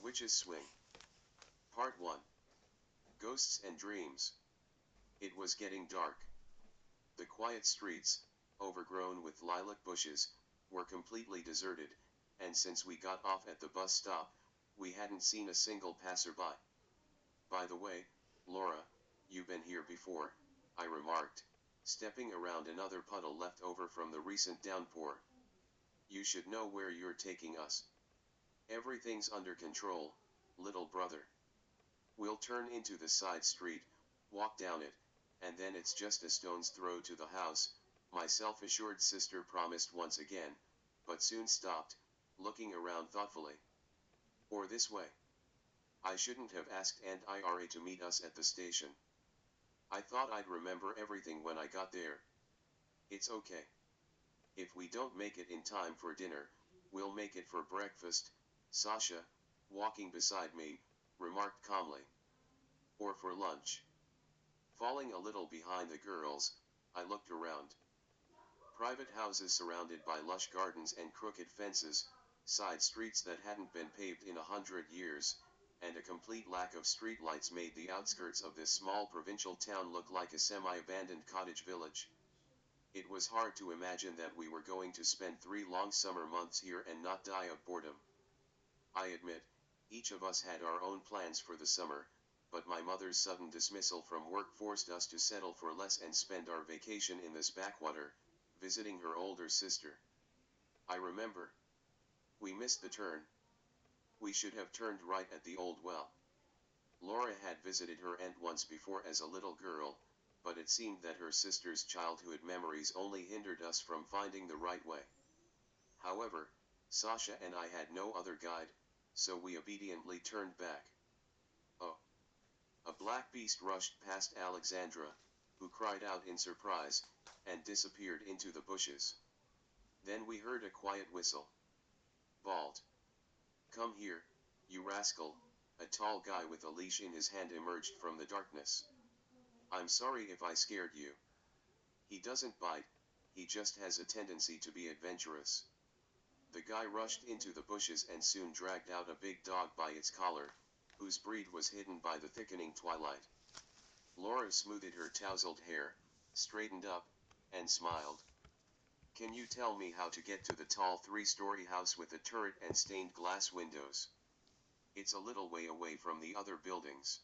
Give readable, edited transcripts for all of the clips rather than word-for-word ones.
Witches Swing. Part 1. Ghosts and Dreams. It was getting dark. The quiet streets, overgrown with lilac bushes, were completely deserted, and since we got off at the bus stop, we hadn't seen a single passerby. By the way, Laura, you've been here before, I remarked, stepping around another puddle left over from the recent downpour. You should know where you're taking us. Everything's under control, little brother. We'll turn into the side street, walk down it, and then it's just a stone's throw to the house, my self-assured sister promised once again, but soon stopped, looking around thoughtfully. Or this way. I shouldn't have asked Aunt Ira to meet us at the station. I thought I'd remember everything when I got there. It's okay. If we don't make it in time for dinner, we'll make it for breakfast, Sasha, walking beside me, remarked calmly. Or for lunch. Falling a little behind the girls, I looked around. Private houses surrounded by lush gardens and crooked fences, side streets that hadn't been paved in 100 years, and a complete lack of streetlights made the outskirts of this small provincial town look like a semi-abandoned cottage village. It was hard to imagine that we were going to spend 3 long summer months here and not die of boredom. I admit, each of us had our own plans for the summer, but my mother's sudden dismissal from work forced us to settle for less and spend our vacation in this backwater, visiting her older sister. I remember. We missed the turn. We should have turned right at the old well. Laura had visited her aunt once before as a little girl, but it seemed that her sister's childhood memories only hindered us from finding the right way. However, Sasha and I had no other guide, so we obediently turned back. Oh! A black beast rushed past Alexandra, who cried out in surprise, and disappeared into the bushes. Then we heard a quiet whistle. Bald. Come here, you rascal, a tall guy with a leash in his hand emerged from the darkness. I'm sorry if I scared you. He doesn't bite, he just has a tendency to be adventurous. The guy rushed into the bushes and soon dragged out a big dog by its collar, whose breed was hidden by the thickening twilight. Laura smoothed her tousled hair, straightened up, and smiled. Can you tell me how to get to the tall 3-story house with a turret and stained glass windows? It's a little way away from the other buildings.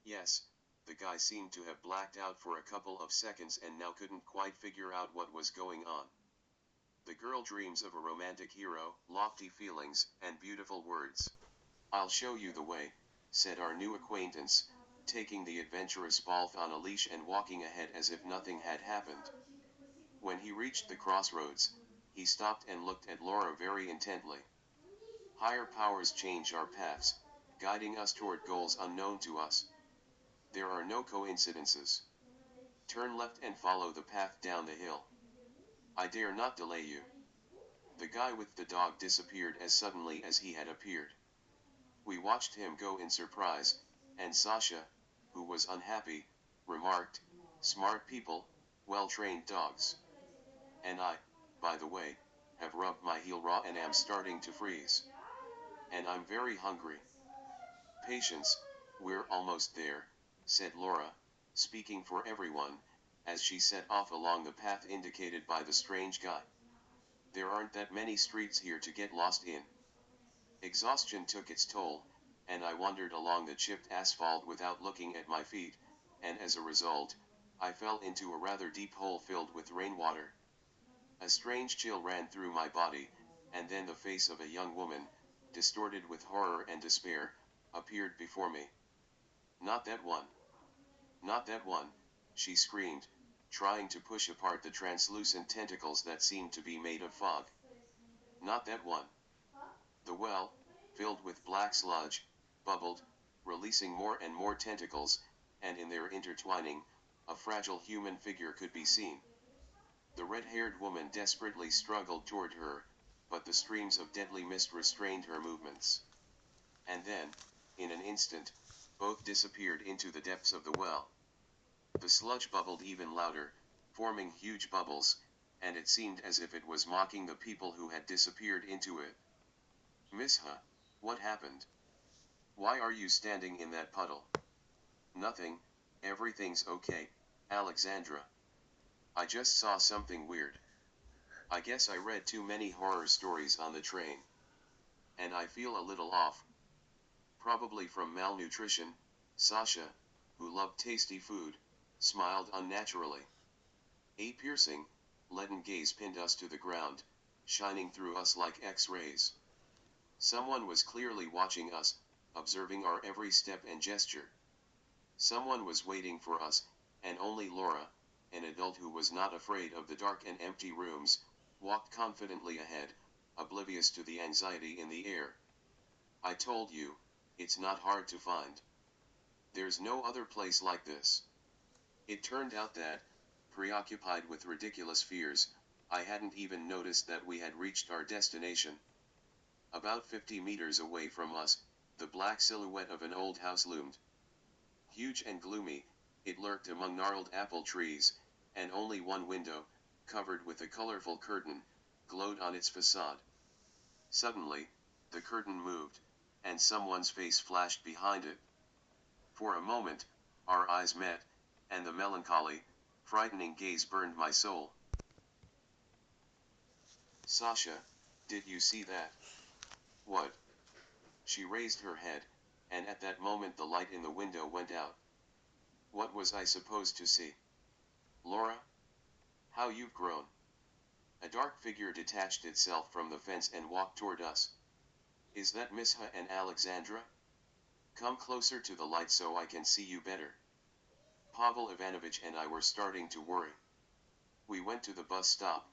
Yes, the guy seemed to have blacked out for a couple of seconds and now couldn't quite figure out what was going on. The girl dreams of a romantic hero, lofty feelings, and beautiful words. I'll show you the way, said our new acquaintance, taking the adventurous Balth on a leash and walking ahead as if nothing had happened. When he reached the crossroads, he stopped and looked at Laura very intently. Higher powers change our paths, guiding us toward goals unknown to us. There are no coincidences. Turn left and follow the path down the hill. I dare not delay you. The guy with the dog disappeared as suddenly as he had appeared. We watched him go in surprise, and Sasha, who was unhappy, remarked, smart people, well-trained dogs. And I, by the way, have rubbed my heel raw and am starting to freeze. And I'm very hungry. Patience, we're almost there, said Laura, speaking for everyone, as she set off along the path indicated by the strange guy. There aren't that many streets here to get lost in. Exhaustion took its toll, and I wandered along the chipped asphalt without looking at my feet, and as a result, I fell into a rather deep hole filled with rainwater. A strange chill ran through my body, and then the face of a young woman, distorted with horror and despair, appeared before me. Not that one. Not that one, she screamed, trying to push apart the translucent tentacles that seemed to be made of fog. Not that one. The well, filled with black sludge, bubbled, releasing more and more tentacles, and in their intertwining, a fragile human figure could be seen. The red-haired woman desperately struggled toward her, but the streams of deadly mist restrained her movements. And then, in an instant, both disappeared into the depths of the well. The sludge bubbled even louder, forming huge bubbles, and it seemed as if it was mocking the people who had disappeared into it. Miss Ha, what happened? Why are you standing in that puddle? Nothing, everything's okay, Alexandra. I just saw something weird. I guess I read too many horror stories on the train. And I feel a little off. Probably from malnutrition. Sasha, who loved tasty food, smiled unnaturally. A piercing, leaden gaze pinned us to the ground, shining through us like X-rays. Someone was clearly watching us, observing our every step and gesture. Someone was waiting for us, and only Laura, an adult who was not afraid of the dark and empty rooms, walked confidently ahead, oblivious to the anxiety in the air. I told you, it's not hard to find. There's no other place like this. It turned out that, preoccupied with ridiculous fears, I hadn't even noticed that we had reached our destination. About 50 meters away from us, the black silhouette of an old house loomed. Huge and gloomy, it lurked among gnarled apple trees, and only one window, covered with a colorful curtain, glowed on its facade. Suddenly, the curtain moved, and someone's face flashed behind it. For a moment, our eyes met, and the melancholy, frightening gaze burned my soul. Sasha, did you see that? What? She raised her head, and at that moment the light in the window went out. What was I supposed to see? Laura? How you've grown. A dark figure detached itself from the fence and walked toward us. Is that Misha and Alexandra? Come closer to the light so I can see you better. Pavel Ivanovich and I were starting to worry. We went to the bus stop,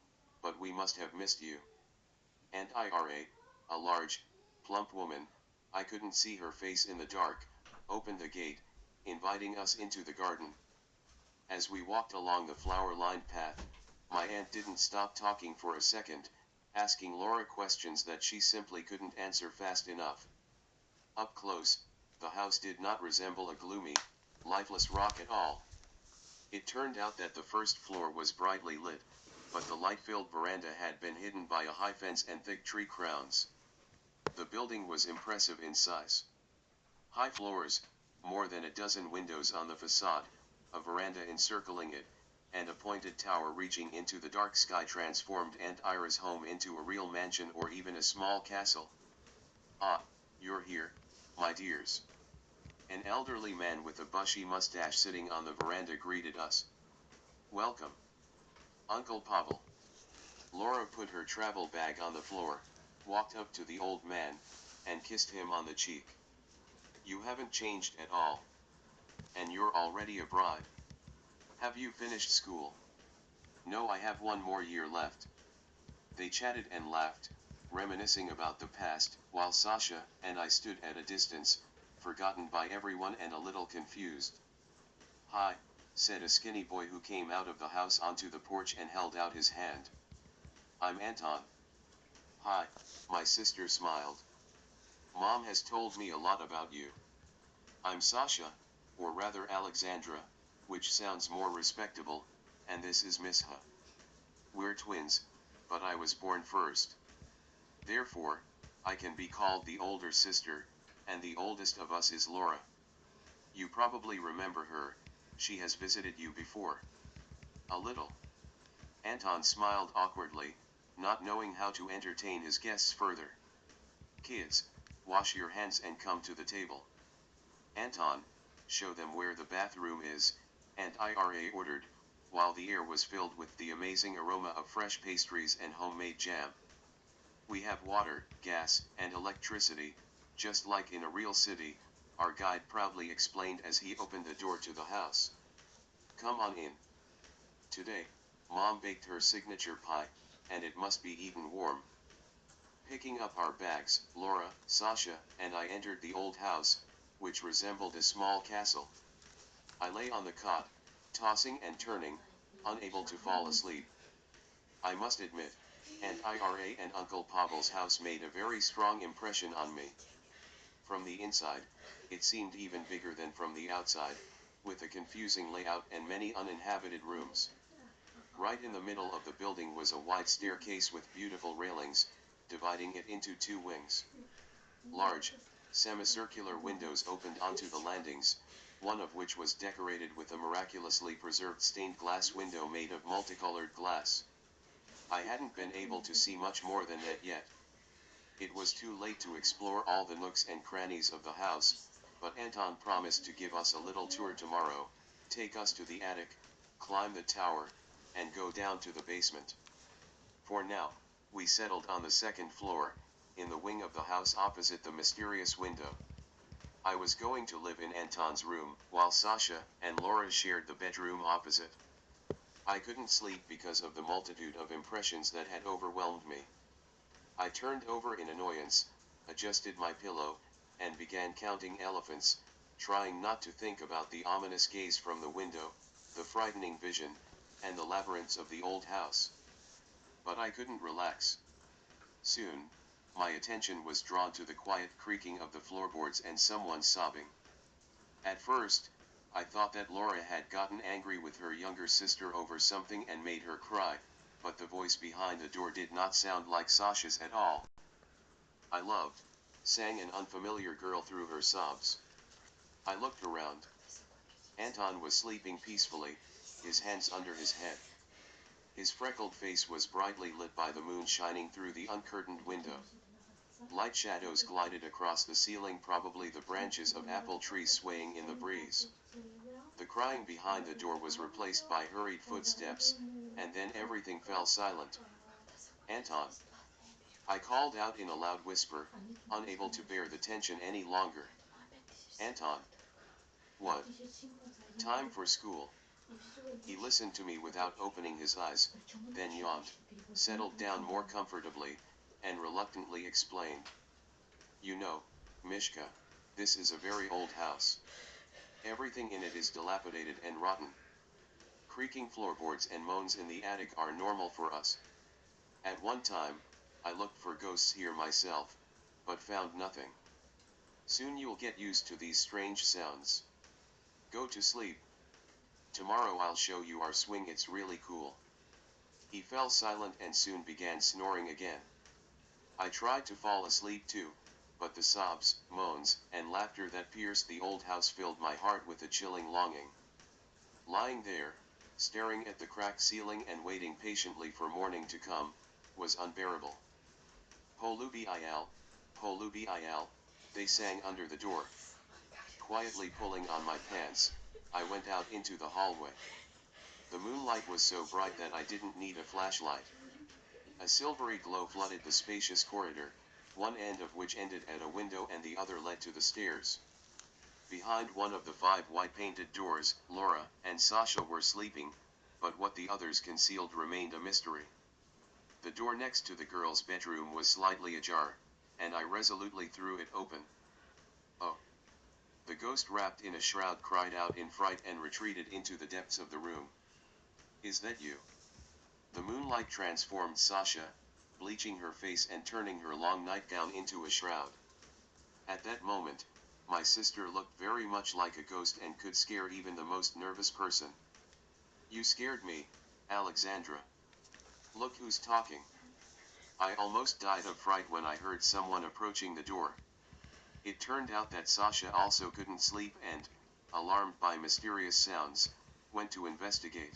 but we must have missed you. And Ira, a large, plump woman, I couldn't see her face in the dark, opened the gate, inviting us into the garden. As we walked along the flower-lined path, my aunt didn't stop talking for a second, asking Laura questions that she simply couldn't answer fast enough. Up close, the house did not resemble a gloomy, lifeless rock at all. It turned out that the first floor was brightly lit, but the light-filled veranda had been hidden by a high fence and thick tree crowns. The building was impressive in size. High floors, more than a dozen windows on the facade, a veranda encircling it, and a pointed tower reaching into the dark sky transformed Aunt Ira's home into a real mansion or even a small castle. Ah, you're here, my dears. An elderly man with a bushy mustache sitting on the veranda greeted us. Welcome. Uncle Pavel. Laura put her travel bag on the floor, walked up to the old man, and kissed him on the cheek. You haven't changed at all. And you're already a bride. Have you finished school? No, I have one more year left. They chatted and laughed, reminiscing about the past, while Sasha and I stood at a distance, forgotten by everyone and a little confused. Hi, said a skinny boy who came out of the house onto the porch and held out his hand. I'm Anton. Hi, my sister smiled. Mom has told me a lot about you. I'm Sasha, or rather Alexandra, which sounds more respectable, and this is Misha. We're twins, but I was born first. Therefore, I can be called the older sister, and the oldest of us is Laura. You probably remember her, she has visited you before. A little. Anton smiled awkwardly, not knowing how to entertain his guests further. Kids, wash your hands and come to the table. Anton, show them where the bathroom is, and Ira ordered, while the air was filled with the amazing aroma of fresh pastries and homemade jam. We have water, gas, and electricity, just like in a real city, our guide proudly explained as he opened the door to the house. Come on in. Today, Mom baked her signature pie, and it must be eaten warm. Picking up our bags, Laura, Sasha, and I entered the old house, which resembled a small castle. I lay on the cot, tossing and turning, unable to fall asleep. I must admit, Aunt Ira and Uncle Pavel's house made a very strong impression on me. From the inside, it seemed even bigger than from the outside, with a confusing layout and many uninhabited rooms. Right in the middle of the building was a wide staircase with beautiful railings, dividing it into two wings. Large, Semicircular windows opened onto the landings, one of which was decorated with a miraculously preserved stained glass window made of multicolored glass. I hadn't been able to see much more than that yet. It was too late to explore all the nooks and crannies of the house, but Anton promised to give us a little tour tomorrow, take us to the attic, climb the tower, and go down to the basement. For now, we settled on the second floor, in the wing of the house opposite the mysterious window. I was going to live in Anton's room, while Sasha and Laura shared the bedroom opposite. I couldn't sleep because of the multitude of impressions that had overwhelmed me. I turned over in annoyance, adjusted my pillow, and began counting elephants, trying not to think about the ominous gaze from the window, the frightening vision, and the labyrinths of the old house. But I couldn't relax. Soon, my attention was drawn to the quiet creaking of the floorboards and someone sobbing. At first, I thought that Laura had gotten angry with her younger sister over something and made her cry, but the voice behind the door did not sound like Sasha's at all. "I loved," sang an unfamiliar girl through her sobs. I looked around. Anton was sleeping peacefully, his hands under his head. His freckled face was brightly lit by the moon shining through the uncurtained window. Light shadows glided across the ceiling, probably the branches of apple trees swaying in the breeze. The crying behind the door was replaced by hurried footsteps, and then everything fell silent. "Anton!" I called out in a loud whisper, unable to bear the tension any longer. "Anton!" "What?" "Time for school." He listened to me without opening his eyes, then yawned, settled down more comfortably, and reluctantly explained. "You know, Mishka, this is a very old house. Everything in it is dilapidated and rotten. Creaking floorboards and moans in the attic are normal for us. At one time, I looked for ghosts here myself, but found nothing. Soon you'll get used to these strange sounds. Go to sleep. Tomorrow I'll show you our swing, it's really cool." He fell silent and soon began snoring again. I tried to fall asleep too, but the sobs, moans, and laughter that pierced the old house filled my heart with a chilling longing. Lying there, staring at the cracked ceiling and waiting patiently for morning to come, was unbearable. "Polubi il," they sang under the door. Quietly pulling on my pants, I went out into the hallway. The moonlight was so bright that I didn't need a flashlight. A silvery glow flooded the spacious corridor, one end of which ended at a window and the other led to the stairs. Behind one of the 5 white-painted doors, Laura and Sasha were sleeping, but what the others concealed remained a mystery. The door next to the girls' bedroom was slightly ajar, and I resolutely threw it open. "Oh!" The ghost wrapped in a shroud cried out in fright and retreated into the depths of the room. "Is that you?" The moonlight transformed Sasha, bleaching her face and turning her long nightgown into a shroud. At that moment, my sister looked very much like a ghost and could scare even the most nervous person. "You scared me, Alexandra. Look who's talking." I almost died of fright when I heard someone approaching the door. It turned out that Sasha also couldn't sleep and, alarmed by mysterious sounds, went to investigate.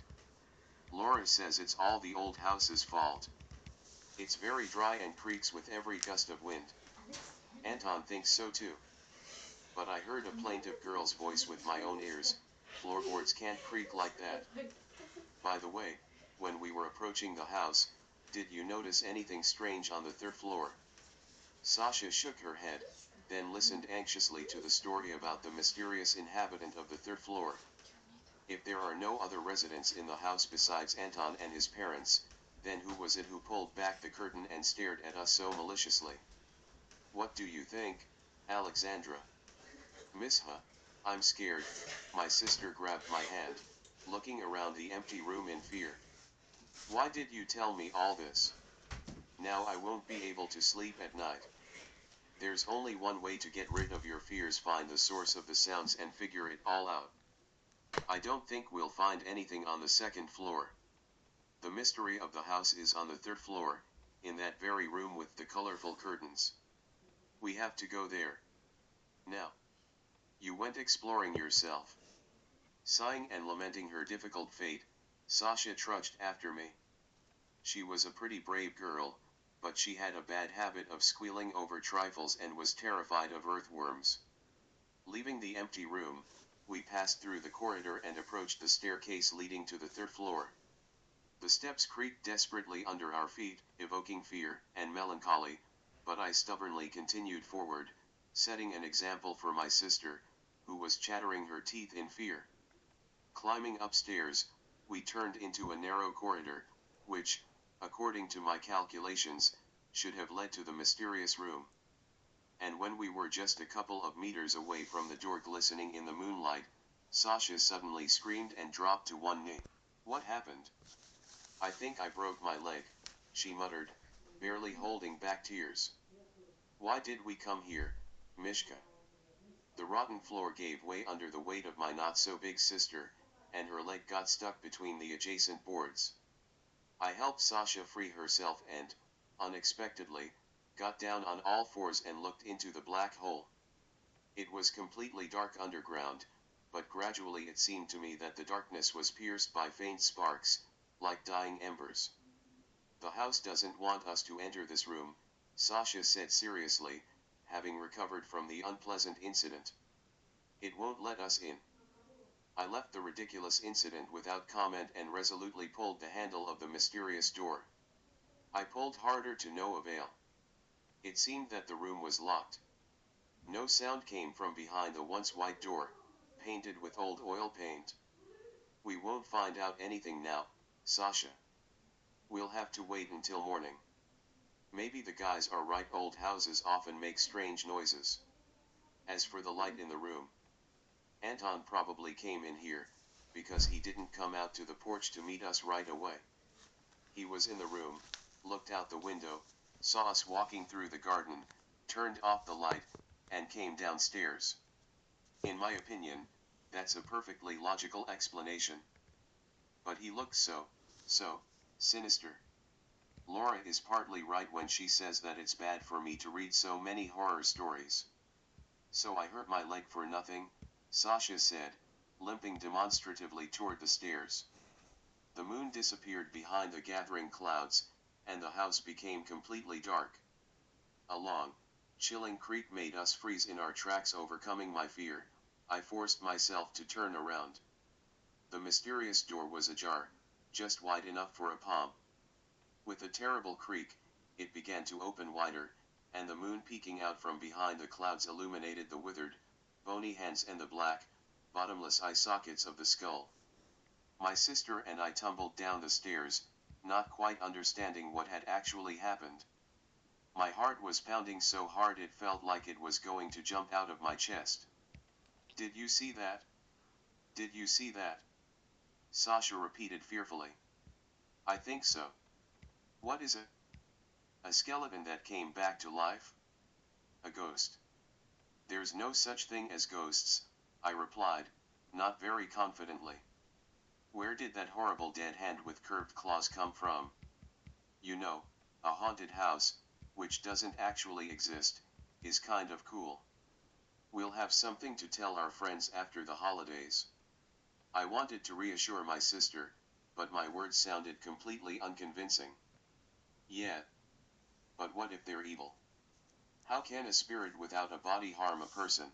"Laura says it's all the old house's fault. It's very dry and creaks with every gust of wind. Anton thinks so too. But I heard a plaintive girl's voice with my own ears, floorboards can't creak like that. By the way, when we were approaching the house, did you notice anything strange on the 3rd floor?" Sasha shook her head, then listened anxiously to the story about the mysterious inhabitant of the 3rd floor. "If there are no other residents in the house besides Anton and his parents, then who was it who pulled back the curtain and stared at us so maliciously? What do you think, Alexandra?" "Misha, I'm scared." My sister grabbed my hand, looking around the empty room in fear. "Why did you tell me all this? Now I won't be able to sleep at night." "There's only one way to get rid of your fears: find the source of the sounds and figure it all out. I don't think we'll find anything on the 2nd floor. The mystery of the house is on the 3rd floor, in that very room with the colorful curtains. We have to go there." Now, you went exploring yourself. Sighing and lamenting her difficult fate, Sasha trudged after me. She was a pretty brave girl, but she had a bad habit of squealing over trifles and was terrified of earthworms. Leaving the empty room, we passed through the corridor and approached the staircase leading to the third floor. The steps creaked desperately under our feet, evoking fear and melancholy, but I stubbornly continued forward, setting an example for my sister, who was chattering her teeth in fear. Climbing upstairs, we turned into a narrow corridor, which, according to my calculations, should have led to the mysterious room. And when we were just a couple of meters away from the door glistening in the moonlight, Sasha suddenly screamed and dropped to one knee. What happened? I think I broke my leg, she muttered, barely holding back tears. Why did we come here, Mishka? The rotten floor gave way under the weight of my not-so-big sister, and her leg got stuck between the adjacent boards. I helped Sasha free herself and, unexpectedly, got down on all fours and looked into the black hole. It was completely dark underground, but gradually it seemed to me that the darkness was pierced by faint sparks, like dying embers. The house doesn't want us to enter this room, Sasha said seriously, having recovered from the unpleasant incident. It won't let us in. I left the ridiculous incident without comment and resolutely pulled the handle of the mysterious door. I pulled harder to no avail. It seemed that the room was locked. No sound came from behind the once white door, painted with old oil paint. We won't find out anything now, Sasha. We'll have to wait until morning. Maybe the guys are right, old houses often make strange noises. As for the light in the room, Anton probably came in here, because he didn't come out to the porch to meet us right away. He was in the room, looked out the window, saw us walking through the garden, turned off the light, and came downstairs. In my opinion, that's a perfectly logical explanation. But he looked so sinister. Laura is partly right when she says that it's bad for me to read so many horror stories. So I hurt my leg for nothing, Sasha said, limping demonstratively toward the stairs. The moon disappeared behind the gathering clouds, and the house became completely dark. A long, chilling creak made us freeze in our tracks. Overcoming my fear, I forced myself to turn around. The mysterious door was ajar, just wide enough for a palm. With a terrible creak, it began to open wider, and the moon peeking out from behind the clouds illuminated the withered, bony hands and the black, bottomless eye sockets of the skull. My sister and I tumbled down the stairs, not quite understanding what had actually happened. My heart was pounding so hard it felt like it was going to jump out of my chest. Did you see that? Did you see that? Sasha repeated fearfully. I think so. What is it? A skeleton that came back to life? A ghost. There's no such thing as ghosts, I replied, not very confidently. Where did that horrible dead hand with curved claws come from? You know, a haunted house, which doesn't actually exist, is kind of cool. We'll have something to tell our friends after the holidays. I wanted to reassure my sister, but my words sounded completely unconvincing. Yeah. But what if they're evil? How can a spirit without a body harm a person?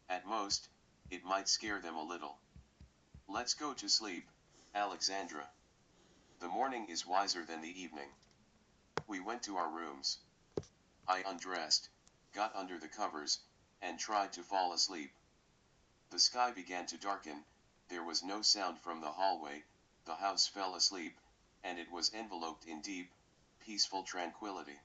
At most, it might scare them a little. Let's go to sleep, Alexandra. The morning is wiser than the evening. We went to our rooms. I undressed, got under the covers, and tried to fall asleep. The sky began to darken, there was no sound from the hallway, the house fell asleep, and it was enveloped in deep, peaceful tranquility.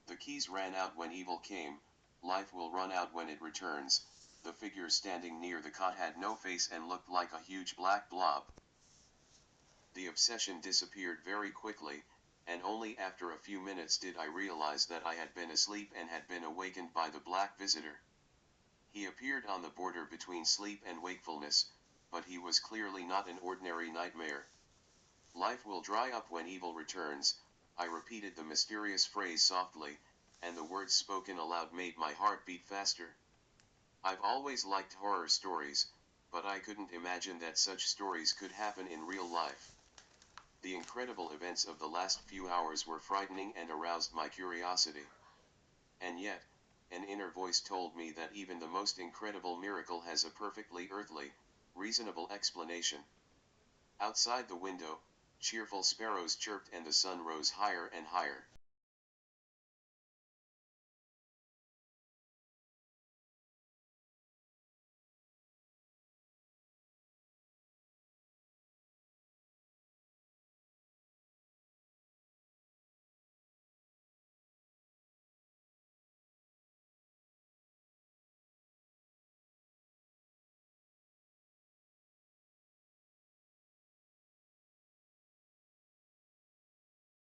The keys ran out when evil came, life will run out when it returns. The figure standing near the cot had no face and looked like a huge black blob. The obsession disappeared very quickly, and only after a few minutes did I realize that I had been asleep and had been awakened by the black visitor. He appeared on the border between sleep and wakefulness, but he was clearly not an ordinary nightmare. Life will dry up when evil returns. I repeated the mysterious phrase softly, and the words spoken aloud made my heart beat faster. I've always liked horror stories, but I couldn't imagine that such stories could happen in real life. The incredible events of the last few hours were frightening and aroused my curiosity. And yet, an inner voice told me that even the most incredible miracle has a perfectly earthly, reasonable explanation. Outside the window, cheerful sparrows chirped and the sun rose higher and higher.